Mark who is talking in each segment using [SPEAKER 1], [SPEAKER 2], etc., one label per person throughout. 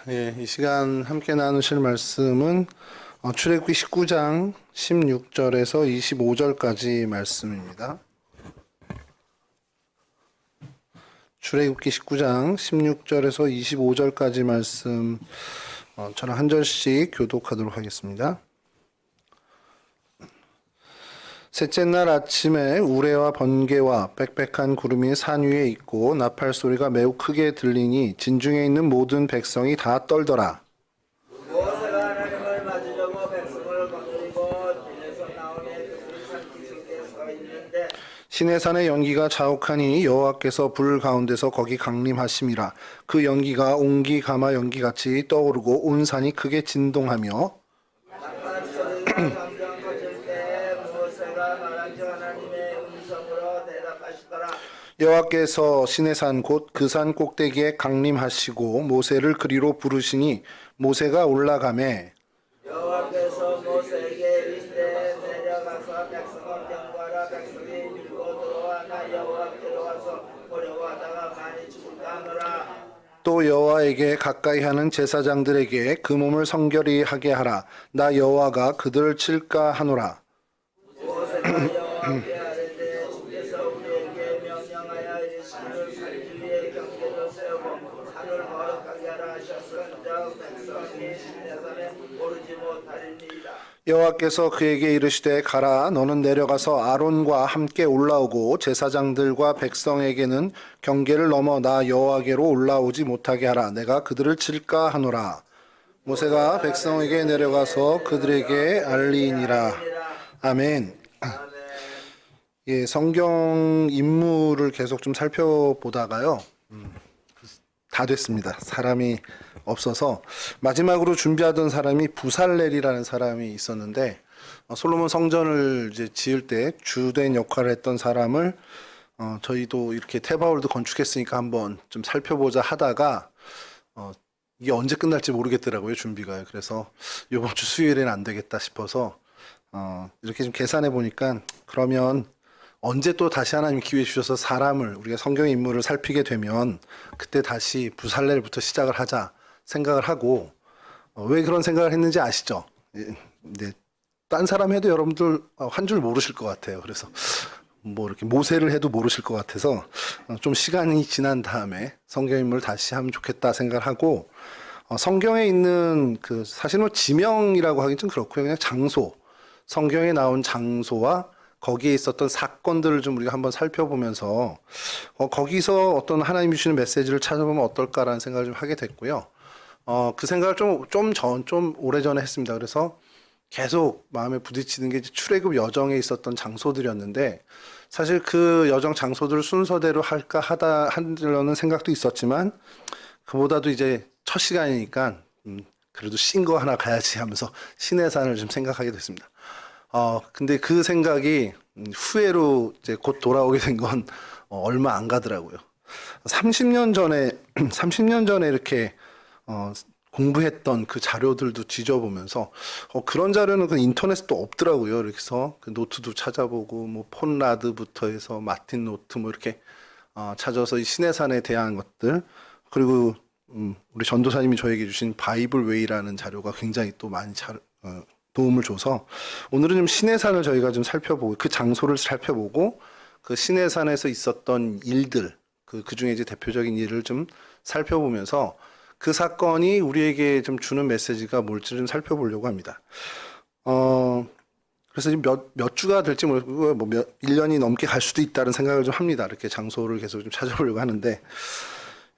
[SPEAKER 1] 이 시간 함께 나누실 말씀은 출애굽기 19장 16절에서 25절까지 말씀입니다. 출애굽기 19장 16절에서 25절까지 말씀 저랑 한 절씩 교독하도록 하겠습니다. 셋째 날 아침에 우레와 번개와 빽빽한 구름이 산 위에 있고 나팔 소리가 매우 크게 들리니 진중에 있는 모든 백성이 다 떨더라.
[SPEAKER 2] 모세가 하나님을 맞으려고 백성을 거느리고 들에서 나오니 산 기슭에 서 있는데
[SPEAKER 1] 시내산의 연기가 자욱하니 여호와께서 불 가운데서 거기 강림하심이라. 그 연기가 옹기 가마 연기같이 떠오르고 온 산이 크게 진동하며
[SPEAKER 2] 나팔 소리가 점점 커질 때 모세가 말한지 하나님의 음성으로 대답하시더라.
[SPEAKER 1] 여호와께서 시내산 곧 그 산 꼭대기에 강림하시고 모세를 그리로 부르시니 모세가 올라가매
[SPEAKER 2] 여호와께서 모세에게 이르시되 내려가서 백성을 경고하라. 백성이 밀고 들어와 나 여호와께로 와서 보려고 하다가 많이 죽을까 하노라.
[SPEAKER 1] 또 여호와에게 가까이 하는 제사장들에게 그 몸을 성결히 하게 하라. 나 여호와가 그들을 칠까 하노라.
[SPEAKER 2] 모세가 여호와께 아뢰되 주께서 우리에게 명령하여 이르시기를 산지위에 경계를 세우고 산을 거룩하게 하라 하셨은즉 백성이 시내산에 오르지 못하리니이다.
[SPEAKER 1] 여호와께서 그에게 이르시되 가라. 너는 내려가서 아론과 함께 올라오고 제사장들과 백성에게는 경계를 넘어 나 여호와께로 올라오지 못하게 하라. 내가 그들을 칠까 하노라. 모세가 백성에게 내려가서 그들에게 알리니라. 아멘. 예, 성경 인물을 계속 좀 살펴보다가요. 다 됐습니다. 사람이 없어서 마지막으로 준비하던 사람이 부살렐이라는 사람이 있었는데 솔로몬 성전을 이제 지을 때 주된 역할을 했던 사람을 저희도 이렇게 테바올도 건축했으니까 한번 좀 살펴보자 하다가 이게 언제 끝날지 모르겠더라고요, 준비가. 그래서 이번 주 수요일에는 안 되겠다 싶어서 이렇게 좀 계산해 보니까 그러면 언제 또 다시 하나님 기회 주셔서 사람을 우리가 성경 인물을 살피게 되면 그때 다시 부살렐부터 시작을 하자 생각을 하고 왜 그런 생각을 했는지 아시죠? 네, 딴 사람 해도 여러분들 한 줄 모르실 것 같아요. 그래서 뭐 이렇게 모세를 해도 모르실 것 같아서 좀 시간이 지난 다음에 성경 인물을 다시 하면 좋겠다 생각을 하고 성경에 있는 그 사실 뭐 지명이라고 하긴 좀 그렇고요. 그냥 장소, 성경에 나온 장소와 거기에 있었던 사건들을 좀 우리가 한번 살펴보면서 거기서 어떤 하나님이 주시는 메시지를 찾아보면 어떨까라는 생각을 좀 하게 됐고요. 그 생각을 좀 오래전에 했습니다. 그래서 계속 마음에 부딪히는 게 출애굽 여정에 있었던 장소들이었는데 사실 그 여정 장소들을 순서대로 할까 하려는 생각도 있었지만 그보다도 이제 첫 시간이니까 그래도 신 거 하나 가야지 하면서 시내산을 좀 생각하게 됐습니다. 근데 그 생각이 후회로 이제 곧 돌아오게 된 건 얼마 안 가더라고요. 30년 전에 이렇게 공부했던 그 자료들도 뒤져보면서 그런 자료는 그 인터넷도 없더라고요. 그래서 그 노트도 찾아보고 뭐 폰라드부터 해서 마틴 노트 뭐 이렇게 찾아서 이 시내산에 대한 것들 그리고 우리 전도사님이 저에게 주신 바이블 웨이라는 자료가 굉장히 또 많이 도움을 줘서 오늘은 좀 시내산을 저희가 좀 살펴보고 그 장소를 살펴보고 그 시내산에서 있었던 일들 그 중에 이제 대표적인 일을 좀 살펴보면서 그 사건이 우리에게 좀 주는 메시지가 뭘지 좀 살펴보려고 합니다. 그래서 몇 주가 될지 모르고 뭐 1년이 넘게 갈 수도 있다는 생각을 좀 합니다. 이렇게 장소를 계속 좀 찾아보려고 하는데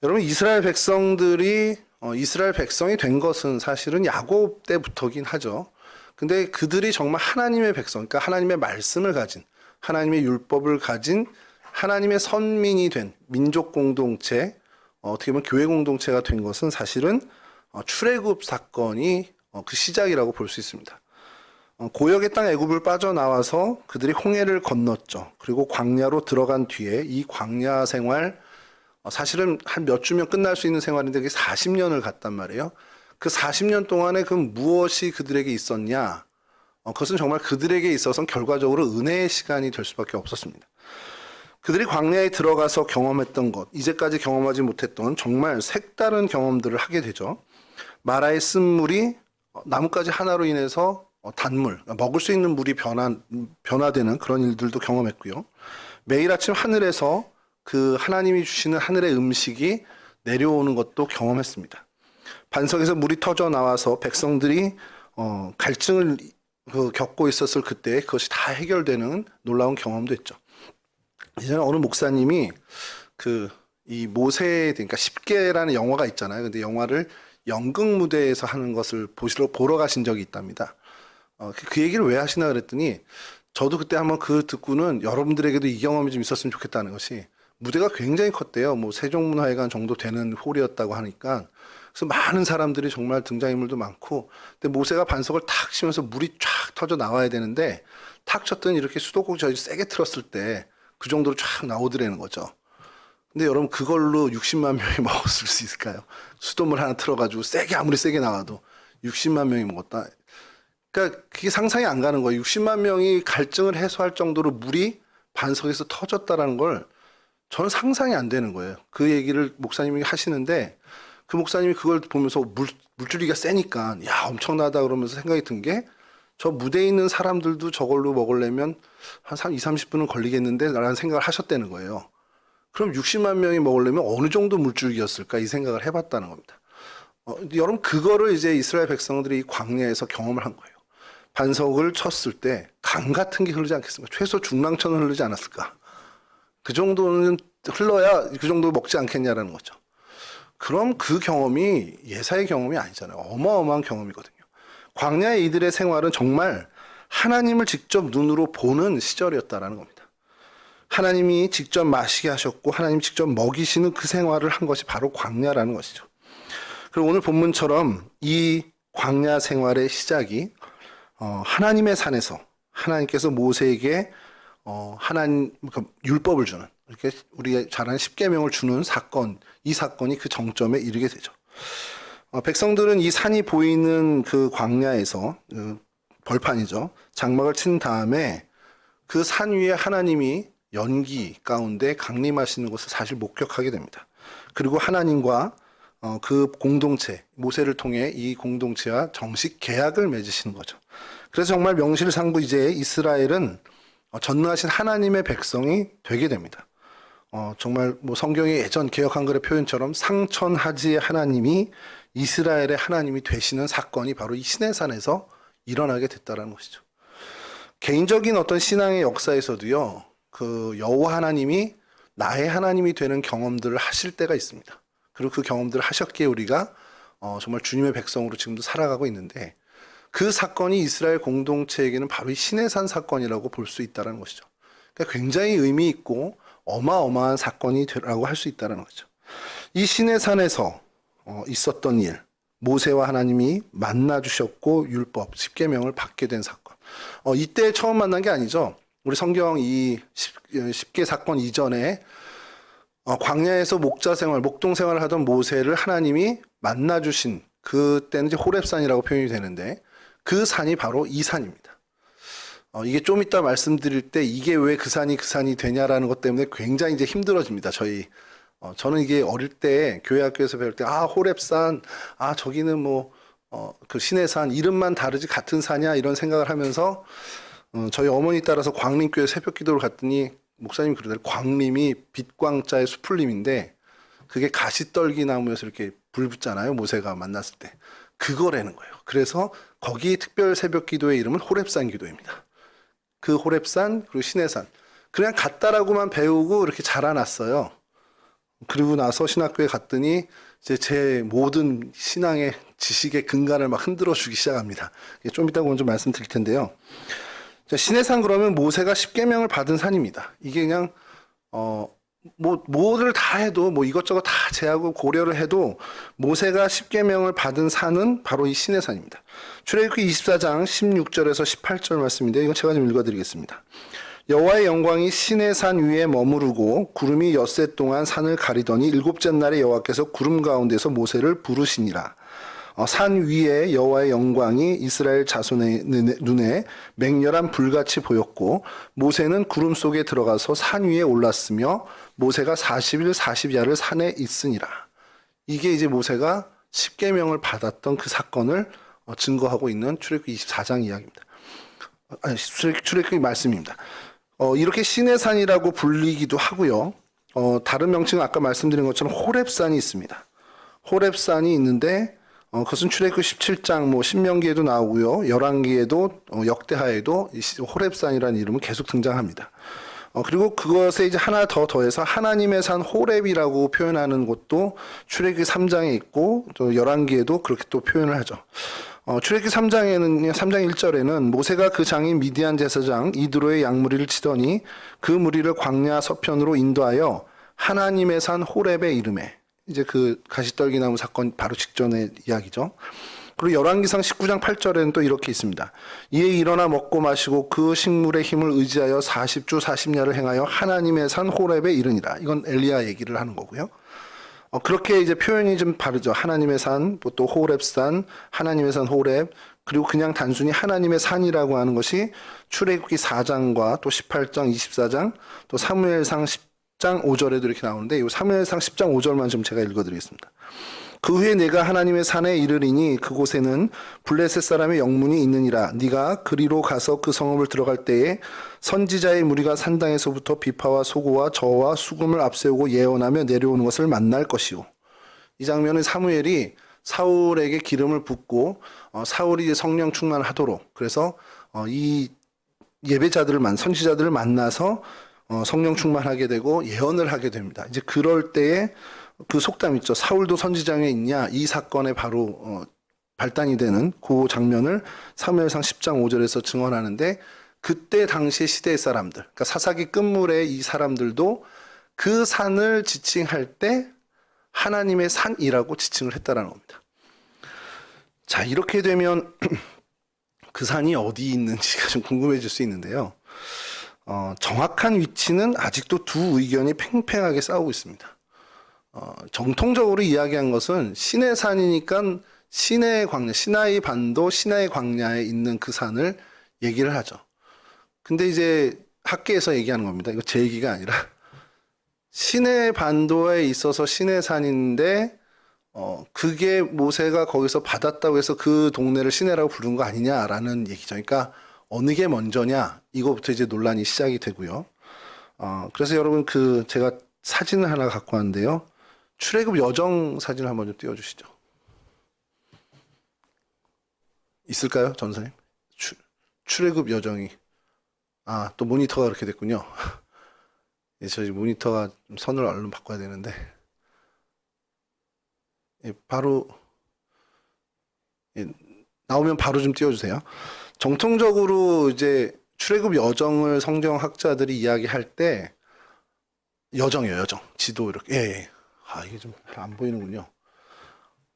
[SPEAKER 1] 여러분 이스라엘 백성들이 이스라엘 백성이 된 것은 사실은 야곱 때부터긴 하죠. 근데 그들이 정말 하나님의 백성, 그러니까 하나님의 말씀을 가진, 하나님의 율법을 가진 하나님의 선민이 된 민족 공동체, 어떻게 보면 교회 공동체가 된 것은 사실은 출애굽 사건이 그 시작이라고 볼 수 있습니다. 고역의 땅 애굽을 빠져나와서 그들이 홍해를 건넜죠. 그리고 광야로 들어간 뒤에 이 광야 생활, 사실은 한 몇 주면 끝날 수 있는 생활인데 그게 40년을 갔단 말이에요. 그 40년 동안에 그 무엇이 그들에게 있었냐? 그것은 정말 그들에게 있어서는 결과적으로 은혜의 시간이 될 수밖에 없었습니다. 그들이 광야에 들어가서 경험했던 것, 이제까지 경험하지 못했던 정말 색다른 경험들을 하게 되죠. 마라의 쓴물이 나뭇가지 하나로 인해서 단물, 먹을 수 있는 물이 변화되는 그런 일들도 경험했고요. 매일 아침 하늘에서 그 하나님이 주시는 하늘의 음식이 내려오는 것도 경험했습니다. 반석에서 물이 터져 나와서 백성들이 갈증을 겪고 있었을 그때 그것이 다 해결되는 놀라운 경험도 했죠. 이제는 어느 목사님이 이 모세, 그러니까 십계라는 영화가 있잖아요. 근데 영화를 연극 무대에서 하는 것을 보러 가신 적이 있답니다. 그 얘기를 왜 하시나 그랬더니 저도 그때 한번 듣고는 여러분들에게도 이 경험이 좀 있었으면 좋겠다는 것이 무대가 굉장히 컸대요. 뭐 세종문화회관 정도 되는 홀이었다고 하니까 그래서 많은 사람들이 정말 등장인물도 많고 근데 모세가 반석을 탁 치면서 물이 쫙 터져 나와야 되는데 탁 쳤더니 이렇게 수도꼭지 저희 세게 틀었을 때 그 정도로 쫙 나오더라는 거죠. 근데 여러분 그걸로 60만 명이 먹었을 수 있을까요? 수돗물 하나 틀어가지고 아무리 세게 나와도 60만 명이 먹었다. 그러니까 그게 상상이 안 가는 거예요. 60만 명이 갈증을 해소할 정도로 물이 반석에서 터졌다라는 걸 저는 상상이 안 되는 거예요. 그 얘기를 목사님이 하시는데 그 목사님이 그걸 보면서 물줄기가 세니까 야 엄청나다 그러면서 생각이 든 게 저 무대에 있는 사람들도 저걸로 먹으려면 한 20, 30분은 걸리겠는데 라는 생각을 하셨다는 거예요. 그럼 60만 명이 먹으려면 어느 정도 물줄기였을까 이 생각을 해봤다는 겁니다. 여러분 그거를 이제 이스라엘 백성들이 이 광야에서 경험을 한 거예요. 반석을 쳤을 때 강 같은 게 흐르지 않겠습니까? 최소 중랑천은 흐르지 않았을까? 그 정도는 흘러야 그 정도 먹지 않겠냐라는 거죠. 그럼 그 경험이 예사의 경험이 아니잖아요. 어마어마한 경험이거든요. 광야의 이들의 생활은 정말 하나님을 직접 눈으로 보는 시절이었다라는 겁니다. 하나님이 직접 마시게 하셨고 하나님이 직접 먹이시는 그 생활을 한 것이 바로 광야라는 것이죠. 그리고 오늘 본문처럼 이 광야 생활의 시작이 하나님의 산에서 하나님께서 모세에게 그러니까 율법을 주는 이렇게 우리가 잘 아는 십계명을 주는 사건, 이 사건이 그 정점에 이르게 되죠. 백성들은 이 산이 보이는 그 광야에서 벌판이죠. 장막을 친 다음에 그 산 위에 하나님이 연기 가운데 강림하시는 것을 사실 목격하게 됩니다. 그리고 하나님과 그 공동체, 모세를 통해 이 공동체와 정식 계약을 맺으시는 거죠. 그래서 정말 명실상부 이제 이스라엘은 전능하신 하나님의 백성이 되게 됩니다. 정말 뭐 성경의 예전 개역 한글의 표현처럼 상천하지의 하나님이 이스라엘의 하나님이 되시는 사건이 바로 이 시내산에서 일어나게 됐다라는 것이죠. 개인적인 어떤 신앙의 역사에서도요, 그 여호와 하나님이 나의 하나님이 되는 경험들을 하실 때가 있습니다. 그리고 그 경험들을 하셨기에 우리가 정말 주님의 백성으로 지금도 살아가고 있는데 그 사건이 이스라엘 공동체에게는 바로 이 시내산 사건이라고 볼 수 있다는 것이죠. 그러니까 굉장히 의미 있고 어마어마한 사건이라고 할 수 있다는 거죠. 이 시내산에서 있었던 일, 모세와 하나님이 만나 주셨고 율법, 십계명을 받게 된 사건. 이때 처음 만난 게 아니죠. 우리 성경 이 10개 사건 이전에 광야에서 목동 생활을 하던 모세를 하나님이 만나 주신 그때는 이제 호렙산이라고 표현이 되는데 그 산이 바로 이 산입니다. 이게 좀 이따 말씀드릴 때 이게 왜 그 산이 되냐라는 것 때문에 굉장히 이제 힘들어집니다. 저는 이게 어릴 때 교회 학교에서 배울 때 호렙산, 저기는 뭐 그 시내산 이름만 다르지 같은 산이야 이런 생각을 하면서 저희 어머니 따라서 광림교회 새벽 기도를 갔더니 목사님이 그러더라고요. 광림이 빛광자의 수풀림인데 그게 가시떨기 나무에서 이렇게 불 붙잖아요. 모세가 만났을 때. 그거라는 거예요. 그래서 거기 특별 새벽 기도의 이름은 호렙산 기도입니다. 그 호렙산 그리고 시내산. 그냥 같다라고만 배우고 이렇게 자라났어요. 그리고 나서 신학교에 갔더니 이제 제 모든 신앙의 지식의 근간을 막 흔들어 주기 시작합니다. 좀 이따 먼저 말씀드릴 텐데요. 시내산 그러면 모세가 십계명을 받은 산입니다. 이게 그냥 뭐를 다 해도 뭐 이것저것 다 제하고 고려를 해도 모세가 십계명을 받은 산은 바로 이 시내산입니다. 출애굽기 24장 16절에서 18절 말씀인데 이거 제가 좀 읽어드리겠습니다. 여호와의 영광이 시내산 위에 머무르고 구름이 엿새 동안 산을 가리더니 일곱째 날에 여호와께서 구름 가운데서 모세를 부르시니라. 산 위에 여호와의 영광이 이스라엘 자손의 눈에 맹렬한 불같이 보였고 모세는 구름 속에 들어가서 산 위에 올랐으며 모세가 40일 40야를 산에 있으니라. 이게 이제 모세가 십계명을 받았던 그 사건을 증거하고 있는 출애굽기 24장 이야기입니다. 아니, 출애굽기 말씀입니다. 이렇게 신의 산이라고 불리기도 하고요. 다른 명칭은 아까 말씀드린 것처럼 호렙산이 있습니다. 호렙산이 있는데 그것은 출애굽기 17장 뭐 신명기에도 나오고요. 열왕기에도 역대하에도 이 호렙산이라는 이름은 계속 등장합니다. 그리고 그것에 이제 하나 더 더해서 하나님의 산 호렙이라고 표현하는 곳도 출애굽기 3장에 있고 또 열왕기에도 그렇게 또 표현을 하죠. 출애굽기 3장에는 3장 1절에는 모세가 그 장인 미디안 제사장 이드로의 양무리를 치더니 그 무리를 광야 서편으로 인도하여 하나님의 산 호렙에 이르매. 이제 그 가시떨기나무 사건 바로 직전의 이야기죠. 그리고 열왕기상 19장 8절에는 또 이렇게 있습니다. 이에 일어나 먹고 마시고 그 식물의 힘을 의지하여 40주 40야를 행하여 하나님의 산 호렙에 이르니라. 이건 엘리야 얘기를 하는 거고요. 그렇게 이제 표현이 좀 다르죠. 하나님의 산, 또 호렙산, 하나님의 산 호렙, 그리고 그냥 단순히 하나님의 산이라고 하는 것이 출애굽기 4장과 또 18장, 24장, 또 사무엘상 10장 5절에도 이렇게 나오는데 이 사무엘상 10장 5절만 좀 제가 읽어드리겠습니다. 그 후에 내가 하나님의 산에 이르리니 그곳에는 블레셋 사람의 영문이 있느니라. 네가 그리로 가서 그 성읍을 들어갈 때에 선지자의 무리가 산당에서부터 비파와 소고와 저와 수금을 앞세우고 예언하며 내려오는 것을 만날 것이요. 이 장면은 사무엘이 사울에게 기름을 붓고 사울이 성령 충만하도록 그래서 이 선지자들을 만나서 성령 충만하게 되고 예언을 하게 됩니다. 이제 그럴 때에 그 속담 있죠. 사울도 선지장에 있냐? 이 사건에 바로 발단이 되는 그 장면을 사무엘상 10장 5절에서 증언하는데 그때 당시의 시대의 사람들, 그러니까 사사기 끝물의 이 사람들도 그 산을 지칭할 때 하나님의 산이라고 지칭을 했다라는 겁니다. 자, 이렇게 되면 그 산이 어디 있는지가 좀 궁금해질 수 있는데요. 정확한 위치는 아직도 두 의견이 팽팽하게 싸우고 있습니다. 정통적으로 이야기한 것은 시내 산이니까 시내의 광야, 시나이 반도 시나이 광야에 있는 그 산을 얘기를 하죠. 근데 이제 학계에서 얘기하는 겁니다. 이거 제 얘기가 아니라 시내 반도에 있어서 시내 산인데 그게 모세가 거기서 받았다고 해서 그 동네를 시내라고 부른 거 아니냐라는 얘기죠. 그러니까 어느 게 먼저냐 이거부터 이제 논란이 시작이 되고요. 그래서 여러분 제가 사진을 하나 갖고 왔는데요. 출애굽 여정 사진을 한번 좀 띄워주시죠. 있을까요, 전사님? 출애굽 여정이. 또 모니터가 그렇게 됐군요. 예, 저희 모니터가 좀 선을 얼른 바꿔야 되는데. 예, 바로 나오면 바로 좀 띄워주세요. 정통적으로 이제 출애굽 여정을 성경학자들이 이야기할 때 여정이에요, 여정. 지도 이렇게. 예. 이게 좀 안 보이는군요.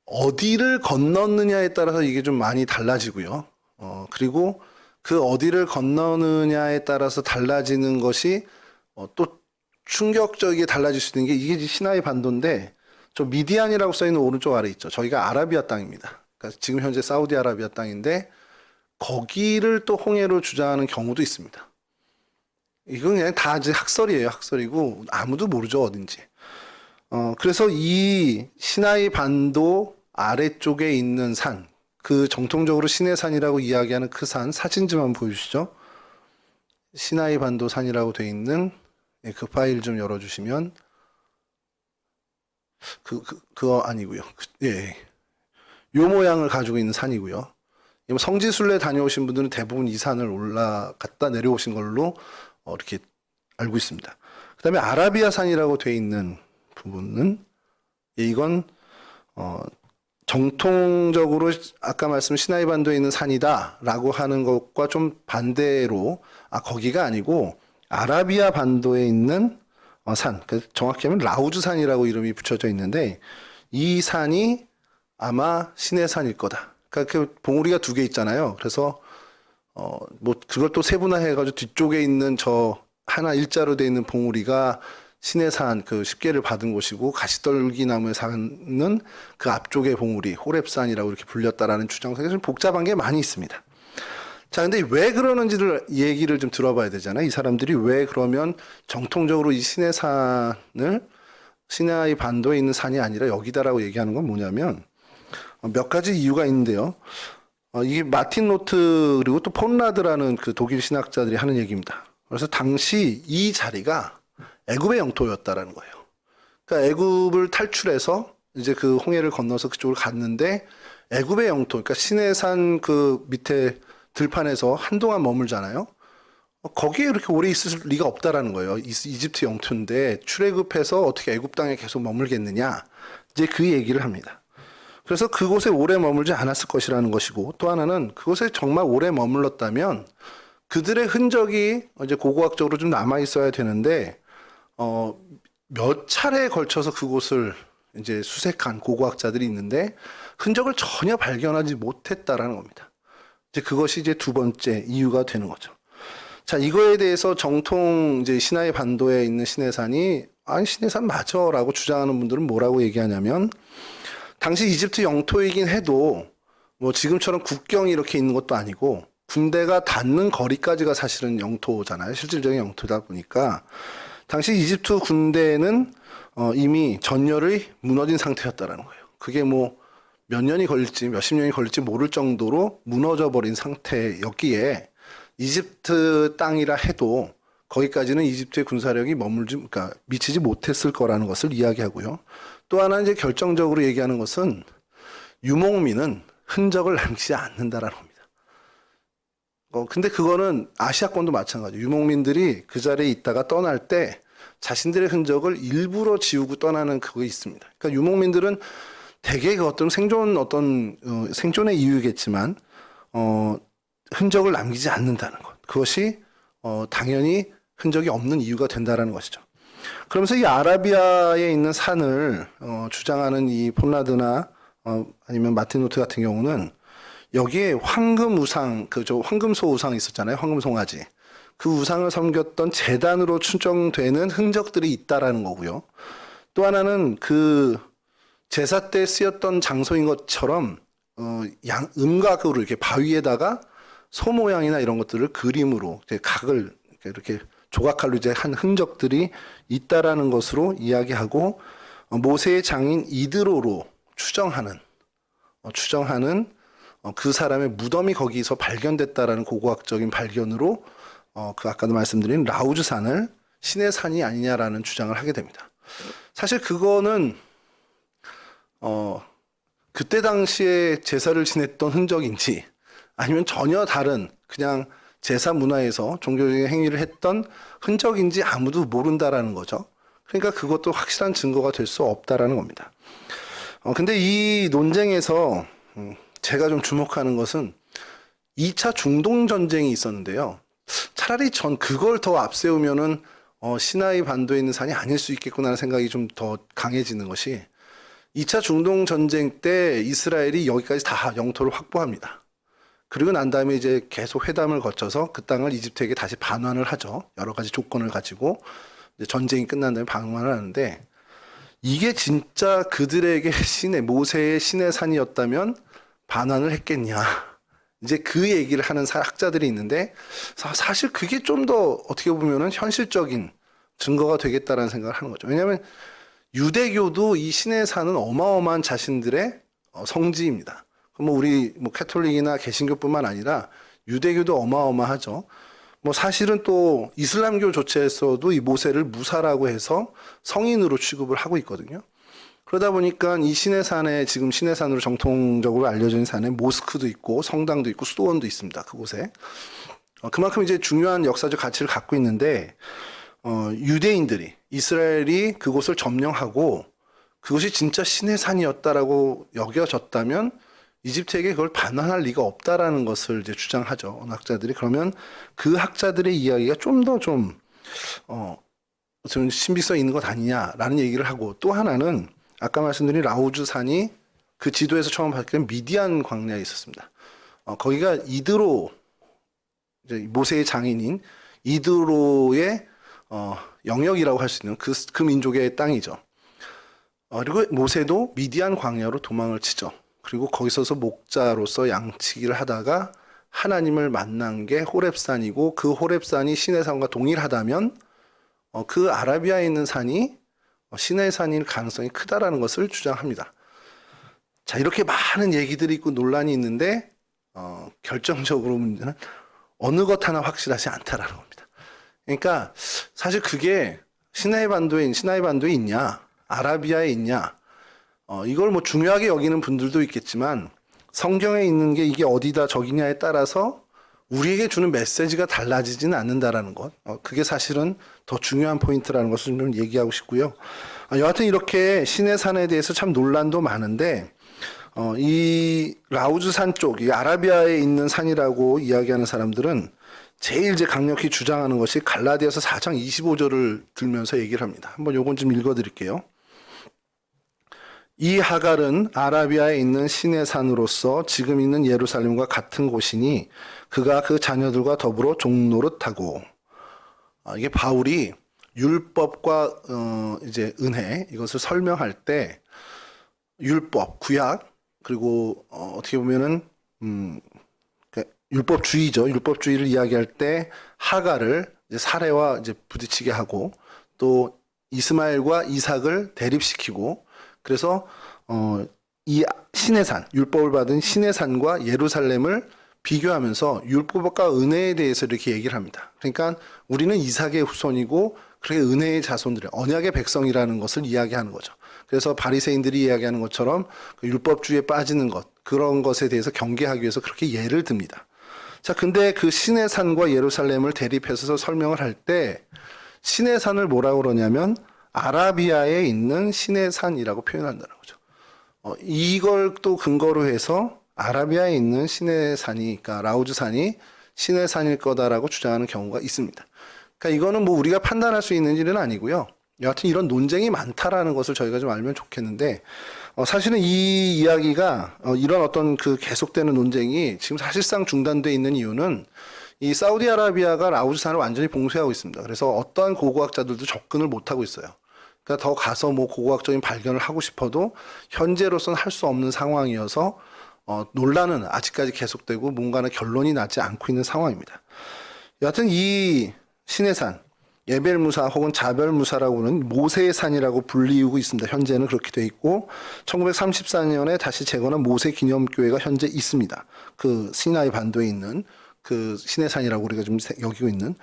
[SPEAKER 1] 어디를 건넜느냐에 따라서 이게 좀 많이 달라지고요. 그리고 그 어디를 건너느냐에 따라서 달라지는 것이 또 충격적이게 달라질 수 있는 게 이게 시나이 반도인데 저 미디안이라고 써있는 오른쪽 아래 있죠. 저희가 아라비아 땅입니다. 그러니까 지금 현재 사우디아라비아 땅인데 거기를 또 홍해로 주장하는 경우도 있습니다. 이건 그냥 다 이제 학설이에요. 학설이고 아무도 모르죠, 어딘지. 그래서 이 시나이 반도 아래쪽에 있는 산, 그 정통적으로 시내산이라고 이야기하는 그 산, 사진 좀 한번 보여주시죠. 시나이 반도 산이라고 되어 있는 그 파일 좀 열어주시면 그거 아니고요. 예, 요 모양을 가지고 있는 산이고요. 성지순례 다녀오신 분들은 대부분 이 산을 올라갔다 내려오신 걸로 이렇게 알고 있습니다. 그 다음에 아라비아 산이라고 되어 있는 부분은 이건 정통적으로 아까 말씀 시나이 반도에 있는 산이다라고 하는 것과 좀 반대로 거기가 아니고 아라비아 반도에 있는 산, 정확히 하면 라우즈 산이라고 이름이 붙여져 있는데 이 산이 아마 시내산일 거다. 그러니까 그 봉우리가 두 개 있잖아요. 그래서 뭐 그걸 또 세분화해가지고 뒤쪽에 있는 저 하나 일자로 돼 있는 봉우리가 시내산 그 십계를 받은 곳이고 가시떨기 나무에 사는 그 앞쪽의 봉우리 호렙산이라고 이렇게 불렸다라는 주장성이 좀 복잡한 게 많이 있습니다. 자, 근데 왜 그러는지를 얘기를 좀 들어봐야 되잖아요. 이 사람들이 왜 그러면 정통적으로 이 시내산을 시나이 반도에 있는 산이 아니라 여기다라고 얘기하는 건 뭐냐면 몇 가지 이유가 있는데요. 이게 마틴 노트 그리고 또 폰라드라는 그 독일 신학자들이 하는 얘기입니다. 그래서 당시 이 자리가 애굽의 영토였다라는 거예요. 그러니까 애굽을 탈출해서 이제 그 홍해를 건너서 그쪽으로 갔는데 애굽의 영토, 그러니까 시내산 그 밑에 들판에서 한동안 머물잖아요. 거기에 이렇게 오래 있을 리가 없다라는 거예요. 이집트 영토인데 출애굽해서 어떻게 애굽 땅에 계속 머물겠느냐. 이제 그 얘기를 합니다. 그래서 그곳에 오래 머물지 않았을 것이라는 것이고, 또 하나는 그곳에 정말 오래 머물렀다면 그들의 흔적이 이제 고고학적으로 좀 남아 있어야 되는데 몇 차례에 걸쳐서 그곳을 이제 수색한 고고학자들이 있는데 흔적을 전혀 발견하지 못했다라는 겁니다. 이제 그것이 이제 두 번째 이유가 되는 거죠. 자, 이거에 대해서 정통 이제 시나이 반도에 있는 시내산이 아니 시내산 맞아라고 주장하는 분들은 뭐라고 얘기하냐면 당시 이집트 영토이긴 해도 뭐 지금처럼 국경이 이렇게 있는 것도 아니고 군대가 닿는 거리까지가 사실은 영토잖아요. 실질적인 영토다 보니까 당시 이집트 군대는 이미 전열이 무너진 상태였다라는 거예요. 그게 뭐 몇 년이 걸릴지 몇십 년이 걸릴지 모를 정도로 무너져 버린 상태였기에 이집트 땅이라 해도 거기까지는 이집트의 군사력이 그러니까 미치지 못했을 거라는 것을 이야기하고요. 또 하나 이제 결정적으로 얘기하는 것은 유목민은 흔적을 남기지 않는다라는 겁니다. 근데 그거는 아시아권도 마찬가지예요. 유목민들이 그 자리에 있다가 떠날 때 자신들의 흔적을 일부러 지우고 떠나는 그거 있습니다. 그러니까 유목민들은 대개 그 생존의 이유겠지만 흔적을 남기지 않는다는 것. 그것이 당연히 흔적이 없는 이유가 된다라는 것이죠. 그러면서 이 아라비아에 있는 산을 주장하는 이 폰라드나 아니면 마틴 노트 같은 경우는 여기에 황금 우상, 황금소 우상 있었잖아요. 황금송아지. 그 우상을 섬겼던 제단으로 추정되는 흔적들이 있다라는 거고요. 또 하나는 그 제사 때 쓰였던 장소인 것처럼 음각으로 이렇게 바위에다가 소 모양이나 이런 것들을 그림으로 각을 이렇게 조각칼로 이제 한 흔적들이 있다라는 것으로 이야기하고 모세의 장인 이드로로 추정하는 그 사람의 무덤이 거기서 발견됐다라는 고고학적인 발견으로 그 아까도 말씀드린 라우즈산을 신의 산이 아니냐라는 주장을 하게 됩니다. 사실 그거는 그때 당시에 제사를 지냈던 흔적인지 아니면 전혀 다른 그냥 제사 문화에서 종교적인 행위를 했던 흔적인지 아무도 모른다라는 거죠. 그러니까 그것도 확실한 증거가 될 수 없다라는 겁니다. 근데 이 논쟁에서 제가 좀 주목하는 것은 2차 중동 전쟁이 있었는데요. 차라리 전 그걸 더 앞세우면은 시나이 반도에 있는 산이 아닐 수 있겠구나라는 생각이 좀 더 강해지는 것이 2차 중동 전쟁 때 이스라엘이 여기까지 다 영토를 확보합니다. 그리고 난 다음에 이제 계속 회담을 거쳐서 그 땅을 이집트에게 다시 반환을 하죠. 여러 가지 조건을 가지고 이제 전쟁이 끝난 다음에 반환을 하는데 이게 진짜 그들에게 모세의 신의 산이었다면 반환을 했겠냐. 이제 그 얘기를 하는 학자들이 있는데 사실 그게 좀 더 어떻게 보면은 현실적인 증거가 되겠다라는 생각을 하는 거죠. 왜냐하면 유대교도 이 신의 산은 어마어마한 자신들의 성지입니다. 우리 카톨릭이나 개신교뿐만 아니라 유대교도 어마어마하죠. 사실은 또 이슬람교 조체에서도 이 모세를 무사라고 해서 성인으로 취급을 하고 있거든요. 그러다 보니까 이 시내산에 지금 시내산으로 정통적으로 알려진 산에 모스크도 있고 성당도 있고 수도원도 있습니다. 그곳에. 그만큼 이제 중요한 역사적 가치를 갖고 있는데 유대인들이 이스라엘이 그곳을 점령하고 그것이 진짜 신의 산이었다라고 여겨졌다면 이집트에게 그걸 반환할 리가 없다라는 것을 이제 주장하죠. 어느 학자들이. 그러면 그 학자들의 이야기가 좀 더 좀 신빙성 있는 것 아니냐라는 얘기를 하고 또 하나는 아까 말씀드린 라우즈 산이 그 지도에서 처음 발견된 미디안 광야에 있었습니다. 거기가 이드로 이제 모세의 장인인 이드로의 영역이라고 할 수 있는 그 민족의 땅이죠. 그리고 모세도 미디안 광야로 도망을 치죠. 그리고 거기서서 목자로서 양치기를 하다가 하나님을 만난 게 호렙산이고 그 호렙산이 시내산과 동일하다면 그 아라비아에 있는 산이 시내산일 가능성이 크다라는 것을 주장합니다. 자, 자, 이렇게 많은 얘기들이 있고 논란이 있는데 결정적으로 문제는 어느 것 하나 확실하지 않다라는 겁니다. 그러니까 사실 그게 시나이 반도에 있냐, 아라비아에 있냐, 이걸 뭐 중요하게 여기는 분들도 있겠지만 성경에 있는 게 이게 어디다 저기냐에 따라서 우리에게 주는 메시지가 달라지지는 않는다라는 것. 그게 사실은 더 중요한 포인트라는 것을 좀 얘기하고 싶고요. 여하튼 이렇게 신의 산에 대해서 참 논란도 많은데 이 라우즈 산 쪽, 이 아라비아에 있는 산이라고 이야기하는 사람들은 제일 이제 강력히 주장하는 것이 갈라디아서 4장 25절을 들면서 얘기를 합니다. 한번 요건 좀 읽어드릴게요. 이 하갈은 아라비아에 있는 신의 산으로서 지금 있는 예루살렘과 같은 곳이니 그가 그 자녀들과 더불어 종노릇하고, 이게 바울이 율법과 이제 은혜 이것을 설명할 때 율법, 구약, 그리고 어떻게 보면은 율법주의죠. 율법주의를 이야기할 때 하갈을 이제 사례와 이제 부딪히게 하고 또 이스마엘과 이삭을 대립시키고, 그래서 이 신의 산, 율법을 받은 신의 산과 예루살렘을 비교하면서 율법과 은혜에 대해서 이렇게 얘기를 합니다. 그러니까 우리는 이삭의 후손이고 그렇게 은혜의 자손들의 언약의 백성이라는 것을 이야기하는 거죠. 그래서 바리새인들이 이야기하는 것처럼 그 율법주의에 빠지는 것, 그런 것에 대해서 경계하기 위해서 그렇게 예를 듭니다. 자, 근데 그 신의 산과 예루살렘을 대립해서 설명을 할 때 신의 산을 뭐라고 그러냐면 아라비아에 있는 신의 산이라고 표현한다는 거죠. 이걸 또 근거로 해서 아라비아에 있는 신의 산이, 그러니까 라우즈 산이 신의 산일 거다라고 주장하는 경우가 있습니다. 그러니까 이거는 뭐 우리가 판단할 수 있는 일은 아니고요. 여하튼 이런 논쟁이 많다라는 것을 저희가 좀 알면 좋겠는데, 사실은 이 이야기가 이런 어떤 그 계속되는 논쟁이 지금 사실상 중단돼 있는 이유는 이 사우디아라비아가 라우즈 산을 완전히 봉쇄하고 있습니다. 그래서 어떠한 고고학자들도 접근을 못 하고 있어요. 그러니까 더 가서 뭐 고고학적인 발견을 하고 싶어도 현재로서는 할 수 없는 상황이어서 논란은 아직까지 계속되고 뭔가는 결론이 나지 않고 있는 상황입니다. 여하튼 이 신의 산, 예벨무사 혹은 자별무사라고는 모세의 산이라고 불리우고 있습니다. 현재는 그렇게 돼 있고 1934년에 다시 재건한 모세 기념교회가 현재 있습니다. 그 시나이 반도에 있는 그 신의 산이라고 우리가 좀 여기고 있는,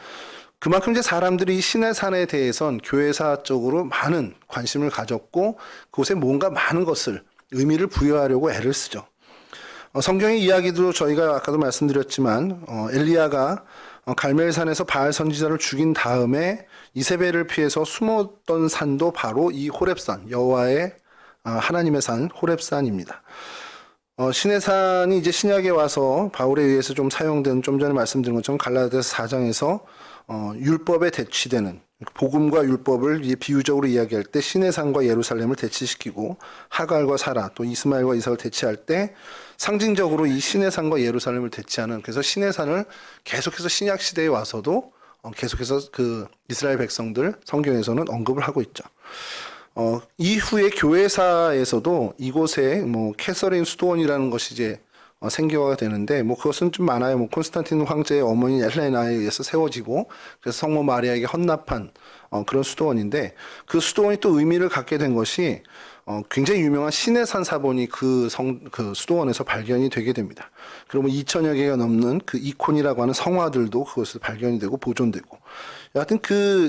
[SPEAKER 1] 그만큼 이제 사람들이 이 신의 산에 대해선 교회사적으로 많은 관심을 가졌고 그곳에 뭔가 많은 것을 의미를 부여하려고 애를 쓰죠. 성경의 이야기도 저희가 아까도 말씀드렸지만 엘리야가 갈멜산에서 바알 선지자를 죽인 다음에 이세벨을 피해서 숨었던 산도 바로 이 호렙산, 여호와의 하나님의 산 호렙산입니다. 신의 산이 이제 신약에 와서 바울에 의해서 좀 사용된, 좀 전에 말씀드린 것처럼 갈라디아서 4장에서 율법에 대치되는, 복음과 율법을 비유적으로 이야기할 때 신의 산과 예루살렘을 대치시키고 하갈과 사라 또 이스마엘과 이삭을 대치할 때 상징적으로 이 신의 산과 예루살렘을 대치하는, 그래서 신의 산을 계속해서 신약 시대에 와서도 계속해서 그 이스라엘 백성들 성경에서는 언급을 하고 있죠. 이후에 교회사에서도 이곳에 뭐 캐서린 수도원이라는 것이 이제 생겨가 되는데, 뭐 그것은 좀 많아요. 뭐 콘스탄틴 황제의 어머니 엘레나에 의해서 세워지고 그래서 성모 마리아에게 헌납한 그런 수도원인데, 그 수도원이 또 의미를 갖게 된 것이 굉장히 유명한 신의 산 사본이 그 수도원에서 발견이 되게 됩니다. 그리고 2000여 개가 넘는 그 이콘이라고 하는 성화들도 그것에서 발견이 되고 보존되고, 여하튼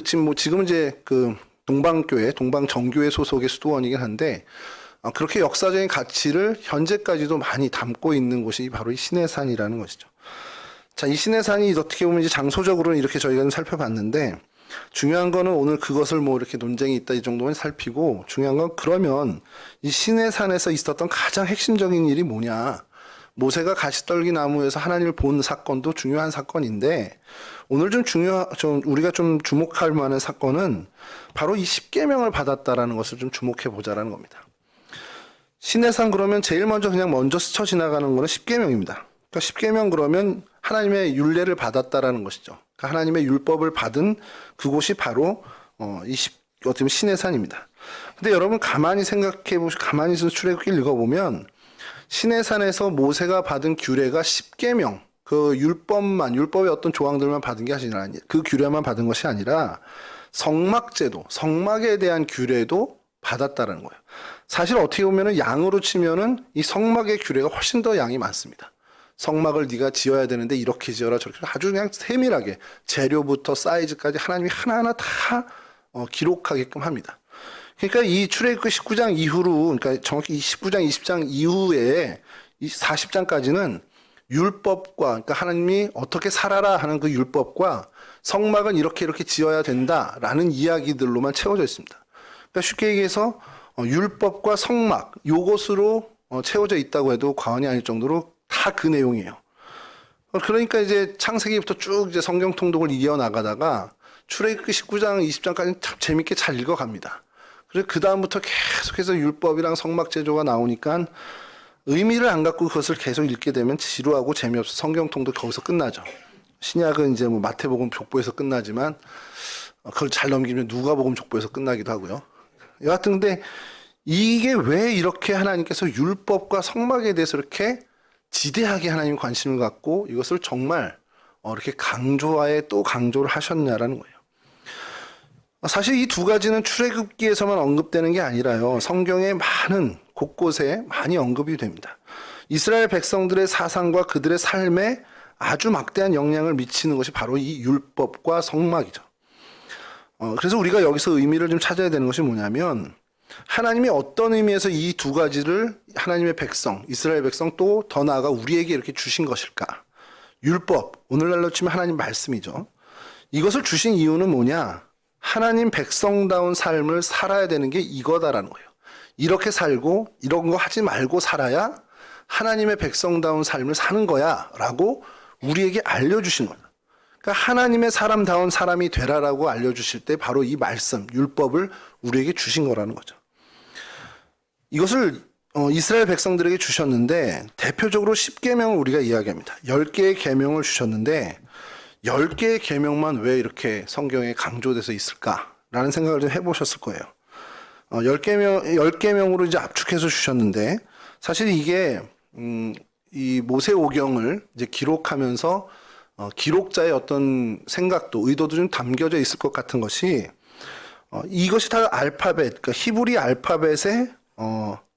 [SPEAKER 1] 지금은 이제 그 동방교회, 동방정교회 소속의 수도원이긴 한데 그렇게 역사적인 가치를 현재까지도 많이 담고 있는 곳이 바로 이 신의 산이라는 것이죠. 자, 이 신의 산이 어떻게 보면 이제 장소적으로는 이렇게 저희가 좀 살펴봤는데, 중요한 거는 오늘 그것을 뭐 이렇게 논쟁이 있다 이 정도만 살피고, 중요한 건 그러면 이 신의 산에서 있었던 가장 핵심적인 일이 뭐냐. 모세가 가시떨기 나무에서 하나님을 본 사건도 중요한 사건인데, 오늘 좀 우리가 좀 주목할 만한 사건은 바로 이 십계명을 받았다라는 것을 좀 주목해 보자라는 겁니다. 신의 산 그러면 제일 먼저 스쳐 지나가는 거는 십계명입니다. 그러니까 십계명 그러면 하나님의 율례를 받았다라는 것이죠. 그러니까 하나님의 율법을 받은 그곳이 바로 어떻게 보면 신의 산입니다. 근데 여러분 가만히 출애굽기를 읽어보면 신의 산에서 모세가 받은 규례가 십계명, 그 율법의 어떤 조항들만 받은 게 아니라, 그 규례만 받은 것이 아니라 성막제도, 성막에 대한 규례도 받았다라는 거예요. 사실 어떻게 보면은 양으로 치면은 이 성막의 규례가 훨씬 더 양이 많습니다. 성막을 네가 지어야 되는데 이렇게 지어라 저렇게 아주 그냥 세밀하게 재료부터 사이즈까지 하나님이 하나하나 다 기록하게끔 합니다. 그러니까 이 출애굽기 19장 이후로, 그러니까 정확히 19장 20장 이후에 이 40장까지는 율법과, 그러니까 하나님이 어떻게 살아라 하는 그 율법과 성막은 이렇게 지어야 된다라는 이야기들로만 채워져 있습니다. 그러니까 쉽게 얘기해서 율법과 성막 요것으로 채워져 있다고 해도 과언이 아닐 정도로 다 그 내용이에요. 그러니까 이제 창세기부터 쭉 이제 성경 통독을 이어나가다가 출애굽기 19장 20장까지는 참 재밌게 잘 읽어갑니다. 그래서 그 다음부터 계속해서 율법이랑 성막 제조가 나오니까 의미를 안 갖고 그것을 계속 읽게 되면 지루하고 재미없어 성경 통독 거기서 끝나죠. 신약은 이제 뭐 마태복음 족보에서 끝나지만 그걸 잘 넘기면 누가복음 족보에서 끝나기도 하고요. 여하튼 근데 이게 왜 이렇게 하나님께서 율법과 성막에 대해서 이렇게 지대하게 하나님 관심을 갖고 이것을 정말 이렇게 강조하에 또 강조를 하셨냐라는 거예요. 사실 이 두 가지는 출애굽기에서만 언급되는 게 아니라요. 성경의 많은 곳곳에 많이 언급이 됩니다. 이스라엘 백성들의 사상과 그들의 삶에 아주 막대한 영향을 미치는 것이 바로 이 율법과 성막이죠. 그래서 우리가 여기서 의미를 좀 찾아야 되는 것이 뭐냐면 하나님이 어떤 의미에서 이 두 가지를 하나님의 백성, 이스라엘 백성 또 더 나아가 우리에게 이렇게 주신 것일까? 율법, 오늘날로 치면 하나님 말씀이죠. 이것을 주신 이유는 뭐냐? 하나님 백성다운 삶을 살아야 되는 게 이거다라는 거예요. 이렇게 살고 이런 거 하지 말고 살아야 하나님의 백성다운 삶을 사는 거야 라고 우리에게 알려주신 거예요. 그러니까 하나님의 사람다운 사람이 되라라고 알려주실 때 바로 이 말씀, 율법을 우리에게 주신 거라는 거죠. 이것을 이스라엘 백성들에게 주셨는데 대표적으로 10계명을 우리가 이야기합니다. 10개의 계명을 주셨는데 10개의 계명만 왜 이렇게 성경에 강조돼서 있을까라는 생각을 좀 해보셨을 거예요. 10계명으로 이제 압축해서 주셨는데 사실 이게 이 모세오경을 이제 기록하면서 기록자의 어떤 생각도 의도도 좀 담겨져 있을 것 같은 것이 이것이 다 알파벳, 그러니까 히브리 알파벳의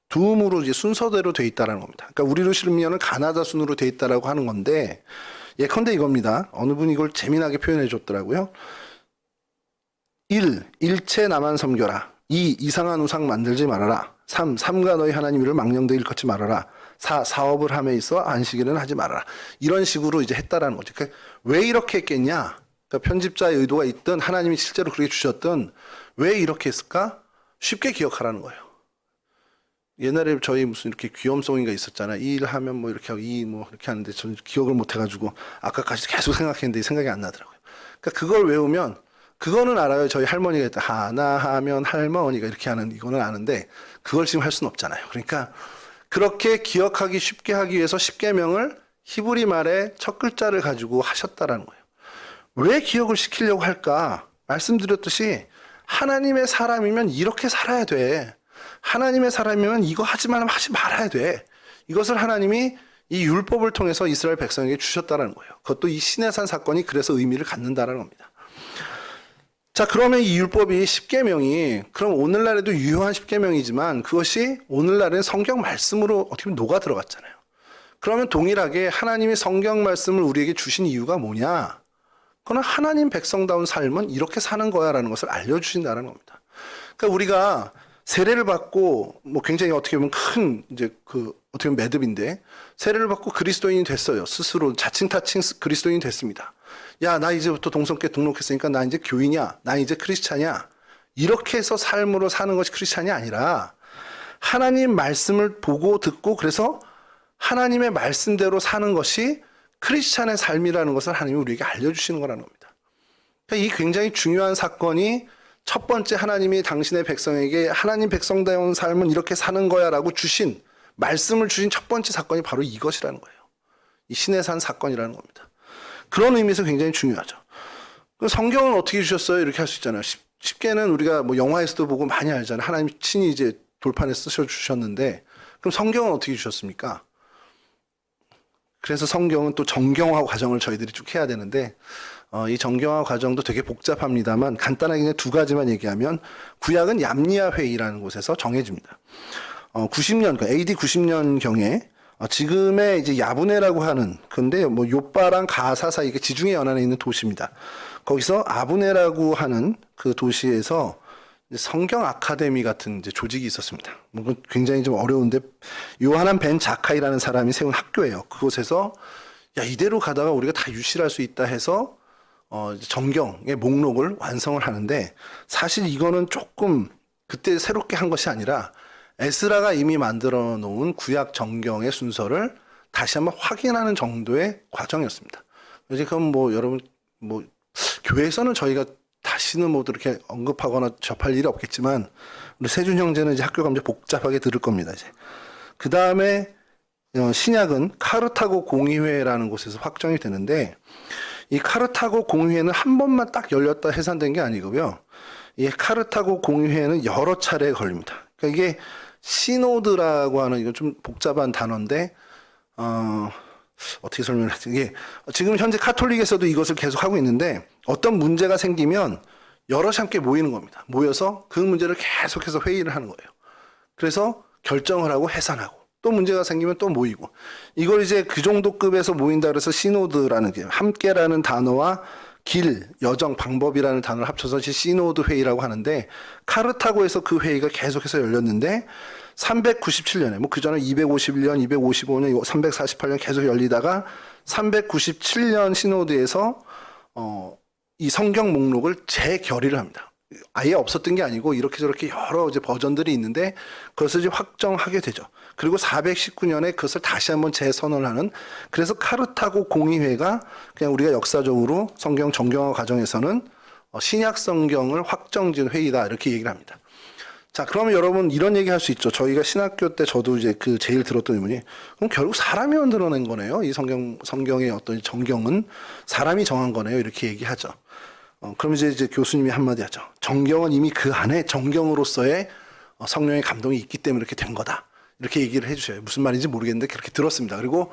[SPEAKER 1] 두음으로 이제 순서대로 돼 있다라는 겁니다. 그러니까 우리로 치면은 가나다 순으로 돼 있다라고 하는 건데 예컨대 이겁니다. 어느 분이 이걸 재미나게 표현해 줬더라고요. 1. 일체 나만 섬겨라. 2. 이상한 우상 만들지 말아라. 3. 삼가 너희 하나님 이를 망령되이 일컫지 말아라. 4. 사업을 함에 있어 안식일은 하지 말아라. 이런 식으로 이제 했다라는 거죠. 그러니까 왜 이렇게 했겠냐? 그러니까 편집자의 의도가 있든 하나님이 실제로 그렇게 주셨든 왜 이렇게 했을까? 쉽게 기억하라는 거예요. 옛날에 저희 무슨 이렇게 귀염송이가 있었잖아요. 이 일 하면 뭐 이렇게 하고 이 뭐 이렇게 하는데 저는 기억을 못 해가지고 아까까지 계속 생각했는데 생각이 안 나더라고요. 그러니까 그걸 외우면 그거는 알아요. 저희 할머니가 했다. 하나 하면 할머니가 이렇게 하는 이거는 아는데 그걸 지금 할 수는 없잖아요. 그러니까 그렇게 기억하기 쉽게 하기 위해서 10계명을 히브리 말의 첫 글자를 가지고 하셨다라는 거예요. 왜 기억을 시키려고 할까? 말씀드렸듯이 하나님의 사람이면 이렇게 살아야 돼. 하나님의 사람이면 이거 하지 말라면 하지 말아야 돼. 이것을 하나님이 이 율법을 통해서 이스라엘 백성에게 주셨다는 거예요. 그것도 이 시내산 사건이 그래서 의미를 갖는다는 겁니다. 자, 그러면 이 율법이 10계명이 그럼 오늘날에도 유효한 10계명이지만 그것이 오늘날은 성경 말씀으로 어떻게 보면 녹아 들어갔잖아요. 그러면 동일하게 하나님이 성경 말씀을 우리에게 주신 이유가 뭐냐? 그건 하나님 백성다운 삶은 이렇게 사는 거야라는 것을 알려주신다는 겁니다. 그러니까 우리가 세례를 받고 뭐 굉장히 어떻게 보면 큰 이제 그 어떻게 보면 매듭인데 세례를 받고 그리스도인이 됐어요. 스스로 자칭타칭 그리스도인이 됐습니다. 야, 나 이제부터 동성교회 등록했으니까 나 이제 교인이야. 나 이제 크리스찬이야. 이렇게 해서 삶으로 사는 것이 크리스찬이 아니라 하나님 말씀을 보고 듣고 그래서 하나님의 말씀대로 사는 것이 크리스찬의 삶이라는 것을 하나님이 우리에게 알려주시는 거라는 겁니다. 그러니까 이 굉장히 중요한 사건이 첫 번째 하나님이 당신의 백성에게 하나님 백성다운 삶은 이렇게 사는 거야 라고 주신 말씀을 주신 첫 번째 사건이 바로 이것이라는 거예요. 이 시내산 사건이라는 겁니다. 그런 의미에서 굉장히 중요하죠. 성경은 어떻게 주셨어요? 이렇게 할 수 있잖아요. 10개는 우리가 뭐 영화에서도 보고 많이 알잖아요. 하나님 친히 이제 돌판에 쓰셔 주셨는데 그럼 성경은 어떻게 주셨습니까? 그래서 성경은 또 정경화 과정을 저희들이 쭉 해야 되는데 이 정경화 과정도 되게 복잡합니다만 간단하게 그냥 두 가지만 얘기하면 구약은 얌리아 회의라는 곳에서 정해집니다. 90년, AD 90년 경에 지금의 이제 야브네라고 하는 근데 뭐 요빠랑 가사 사이 그 지중해 연안에 있는 도시입니다. 거기서 아브네라고 하는 그 도시에서 성경 아카데미 같은 이제 조직이 있었습니다. 뭐 굉장히 좀 어려운데 요하난 벤 자카이라는 사람이 세운 학교예요. 그곳에서 야 이대로 가다가 우리가 다 유실할 수 있다 해서 정경의 목록을 완성을 하는데 사실 이거는 조금 그때 새롭게 한 것이 아니라 에스라가 이미 만들어 놓은 구약 정경의 순서를 다시 한번 확인하는 정도의 과정이었습니다. 이제 그럼 뭐 여러분 뭐 교회에서는 저희가 다시는 뭐 이렇게 언급하거나 접할 일이 없겠지만 우리 세준 형제는 이제 학교가 이제 복잡하게 들을 겁니다. 이제 그 다음에 신약은 카르타고 공의회라는 곳에서 확정이 되는데 이 카르타고 공의회는 한 번만 딱 열렸다 해산된 게 아니고요. 이 카르타고 공의회는 여러 차례 걸립니다. 그러니까 이게 시노드라고 하는 이건 좀 복잡한 단어인데 어떻게 설명하지? 이게 지금 현재 카톨릭에서도 이것을 계속 하고 있는데 어떤 문제가 생기면 여럿이 함께 모이는 겁니다. 모여서 그 문제를 계속해서 회의를 하는 거예요. 그래서 결정을 하고 해산하고 또 문제가 생기면 또 모이고 이걸 이제 그 정도 급에서 모인다 그래서 시노드라는 게 함께라는 단어와 길, 여정, 방법이라는 단어를 합쳐서 시노드 회의라고 하는데 카르타고에서 그 회의가 계속해서 열렸는데 397년에 뭐 그전에 251년, 255년, 348년 계속 열리다가 397년 시노드에서 이 성경 목록을 재결의를 합니다. 아예 없었던 게 아니고 이렇게 저렇게 여러 이제 버전들이 있는데 그것을 이제 확정하게 되죠. 그리고 419년에 그것을 다시 한번 재선언하는 그래서 카르타고 공의회가 그냥 우리가 역사적으로 성경 정경화 과정에서는 신약 성경을 확정지은 회의다 이렇게 얘기를 합니다. 자, 그러면 여러분 이런 얘기 할 수 있죠. 저희가 신학교 때 저도 이제 그 제일 들었던 의문이 그럼 결국 사람이 만들어낸 거네요. 이 성경의 어떤 정경은 사람이 정한 거네요. 이렇게 얘기하죠. 그럼 이제 교수님이 한마디 하죠. 정경은 이미 그 안에 정경으로서의 성령의 감동이 있기 때문에 이렇게 된 거다. 이렇게 얘기를 해주셔요. 무슨 말인지 모르겠는데 그렇게 들었습니다. 그리고